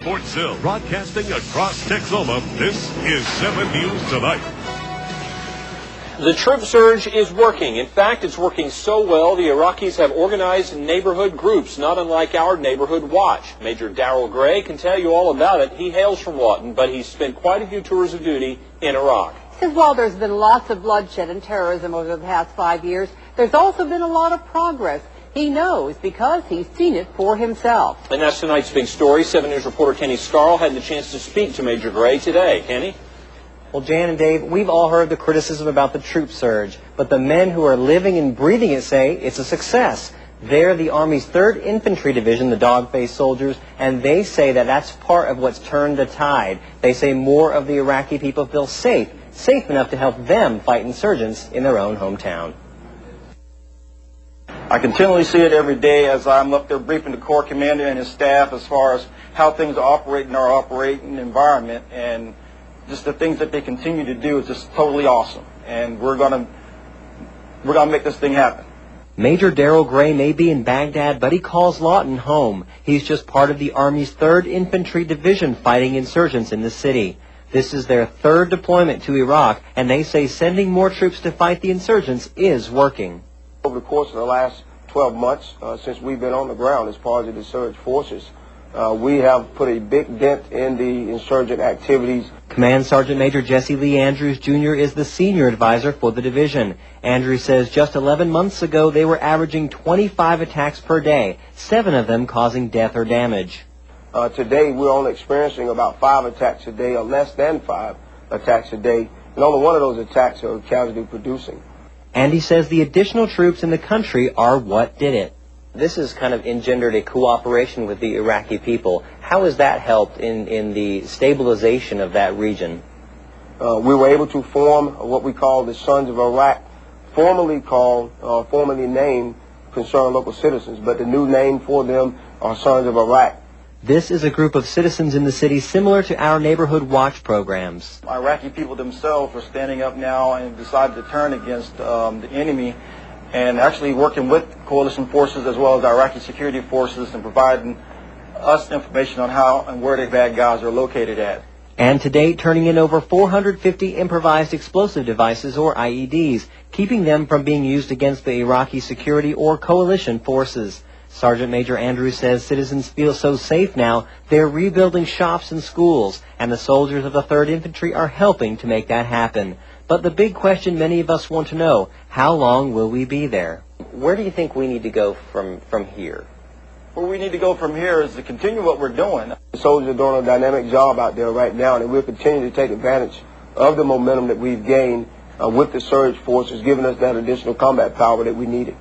Fort Sill, broadcasting across Texoma, this is 7 News Tonight. The troop surge is working. In fact, it's working so well, the Iraqis have organized neighborhood groups, not unlike our neighborhood watch. Major Darrell Gray can tell you all about it. He hails from Lawton, but he's spent quite a few tours of duty in Iraq. He says while there's been lots of bloodshed and terrorism over the past 5 years, there's also been a lot of progress. He knows because he's seen it for himself. And that's tonight's big story. 7 News reporter Kenny Scarl had the chance to speak to Major Gray today. Kenny? Well, Jan and Dave, we've all heard the criticism about the troop surge, but the men who are living and breathing it say it's a success. They're the Army's 3rd Infantry Division, the dog-faced soldiers, and they say that that's part of what's turned the tide. They say more of the Iraqi people feel safe enough to help them fight insurgents in their own hometown. I continually see it every day as I'm up there briefing the Corps Commander and his staff as far as how things operate in our operating environment, and just the things that they continue to do is just totally awesome. And we're gonna make this thing happen. Major Darrell Gray may be in Baghdad, but he calls Lawton home. He's just part of the Army's 3rd Infantry Division fighting insurgents in the city. This is their 3rd deployment to Iraq, and they say sending more troops to fight the insurgents is working. Over the course of the last 12 months, since we've been on the ground as part of the surge forces, we have put a big dent in the insurgent activities. Command Sergeant Major Jesse Lee Andrews, Jr. is the senior advisor for the division. Andrews says just 11 months ago they were averaging 25 attacks per day, 7 of them causing death or damage. Today we're only experiencing about 5 attacks a day, or less than 5 attacks a day, and only one of those attacks are casualty producing. And he says the additional troops in the country are what did it. This has kind of engendered a cooperation with the Iraqi people. How has that helped in the stabilization of that region? We were able to form what we call the Sons of Iraq, formerly named Concerned Local Citizens, but the new name for them are Sons of Iraq. This is a group of citizens in the city similar to our neighborhood watch programs. Iraqi people themselves are standing up now and decided to turn against the enemy, and actually working with coalition forces as well as Iraqi security forces and providing us information on how and where the bad guys are located at. And to date, turning in over 450 improvised explosive devices, or IEDs, keeping them from being used against the Iraqi security or coalition forces. Sergeant Major Andrews says citizens feel so safe now, they're rebuilding shops and schools, and the soldiers of the 3rd Infantry are helping to make that happen. But the big question many of us want to know, how long will we be there? Where do you think we need to go from here? Where we need to go from here is to continue what we're doing. The soldiers are doing a dynamic job out there right now, and we'll continue to take advantage of the momentum that we've gained with the surge forces, giving us that additional combat power that we needed.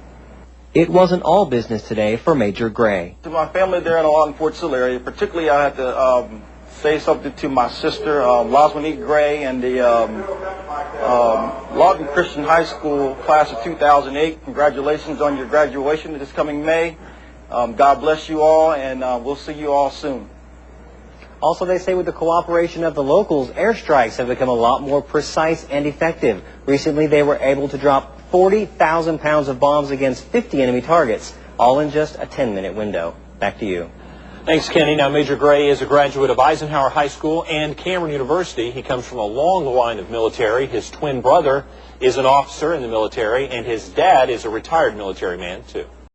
It wasn't all business today for Major Gray. To my family there in the Lawton Fort Sill area, particularly I have to say something to my sister, Losmonique Gray, and the Lawton Christian High School class of 2008. Congratulations on your graduation this coming May. God bless you all, and we'll see you all soon. Also, they say with the cooperation of the locals, airstrikes have become a lot more precise and effective. Recently, they were able to drop 40,000 pounds of bombs against 50 enemy targets, all in just a 10-minute window. Back to you. Thanks, Kenny. Now, Major Gray is a graduate of Eisenhower High School and Cameron University. He comes from a long line of military. His twin brother is an officer in the military, and his dad is a retired military man, too.